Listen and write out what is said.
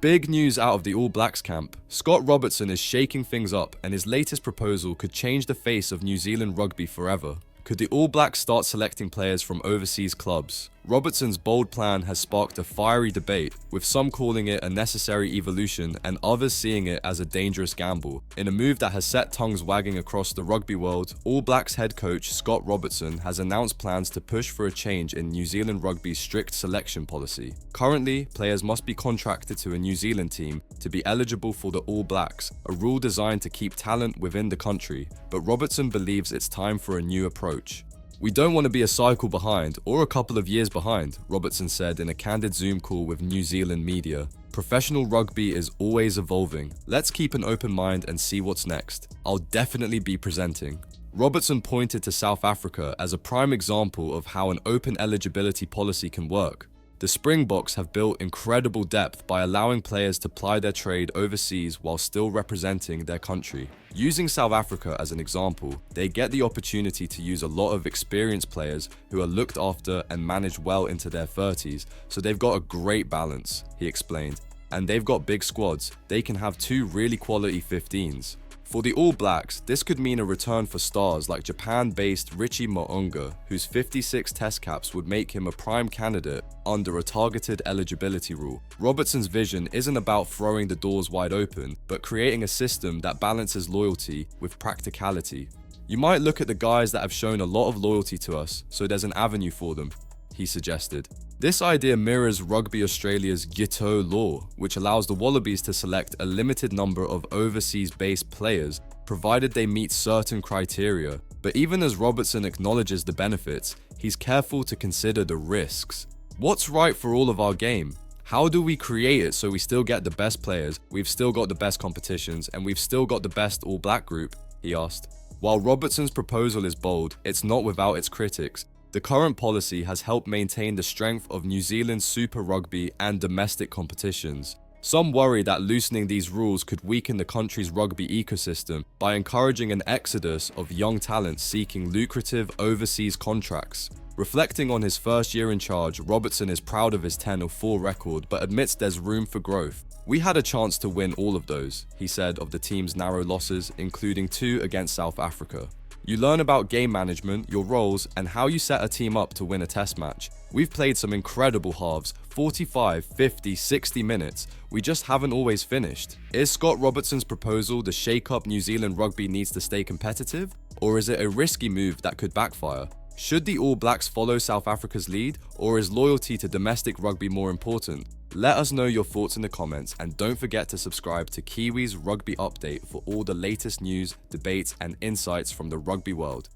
Big news out of the All Blacks camp. Scott Robertson is shaking things up, and his latest proposal could change the face of New Zealand rugby forever. Could the All Blacks start selecting players from overseas clubs? Robertson's bold plan has sparked a fiery debate, with some calling it a necessary evolution and others seeing it as a dangerous gamble. In a move that has set tongues wagging across the rugby world, All Blacks head coach Scott Robertson has announced plans to push for a change in New Zealand rugby's strict selection policy. Currently, players must be contracted to a New Zealand team to be eligible for the All Blacks, a rule designed to keep talent within the country, but Robertson believes it's time for a new approach. "We don't want to be a cycle behind or a couple of years behind," Robertson said in a candid Zoom call with New Zealand media. "Professional rugby is always evolving. Let's keep an open mind and see what's next. I'll definitely be presenting." Robertson pointed to South Africa as a prime example of how an open eligibility policy can work. The Springboks have built incredible depth by allowing players to ply their trade overseas while still representing their country. Using South Africa as an example, they get the opportunity to use a lot of experienced players who are looked after and managed well into their 30s, so they've got a great balance, he explained. And they've got big squads. They can have 2 really quality 15s. For the All Blacks, this could mean a return for stars like Japan-based Richie Mo'unga, whose 56 test caps would make him a prime candidate under a targeted eligibility rule. Robertson's vision isn't about throwing the doors wide open, but creating a system that balances loyalty with practicality. "You might look at the guys that have shown a lot of loyalty to us, so there's an avenue for them," he suggested. This idea mirrors Rugby Australia's Giteau law, which allows the Wallabies to select a limited number of overseas-based players, provided they meet certain criteria. But even as Robertson acknowledges the benefits, he's careful to consider the risks. "What's right for all of our game? How do we create it so we still get the best players, we've still got the best competitions, and we've still got the best All Black group?" he asked. While Robertson's proposal is bold, it's not without its critics. The current policy has helped maintain the strength of New Zealand's Super Rugby and domestic competitions. Some worry that loosening these rules could weaken the country's rugby ecosystem by encouraging an exodus of young talent seeking lucrative overseas contracts. Reflecting on his first year in charge, Robertson is proud of his 10-4 record but admits there's room for growth. "We had a chance to win all of those," he said of the team's narrow losses, including 2 against South Africa. "You learn about game management, your roles, and how you set a team up to win a test match. We've played some incredible halves, 45, 50, 60 minutes. We just haven't always finished." Is Scott Robertson's proposal the shake-up New Zealand rugby needs to stay competitive? Or is it a risky move that could backfire? Should the All Blacks follow South Africa's lead, or is loyalty to domestic rugby more important? Let us know your thoughts in the comments, and don't forget to subscribe to Kiwi's Rugby Update for all the latest news, debates, and insights from the rugby world.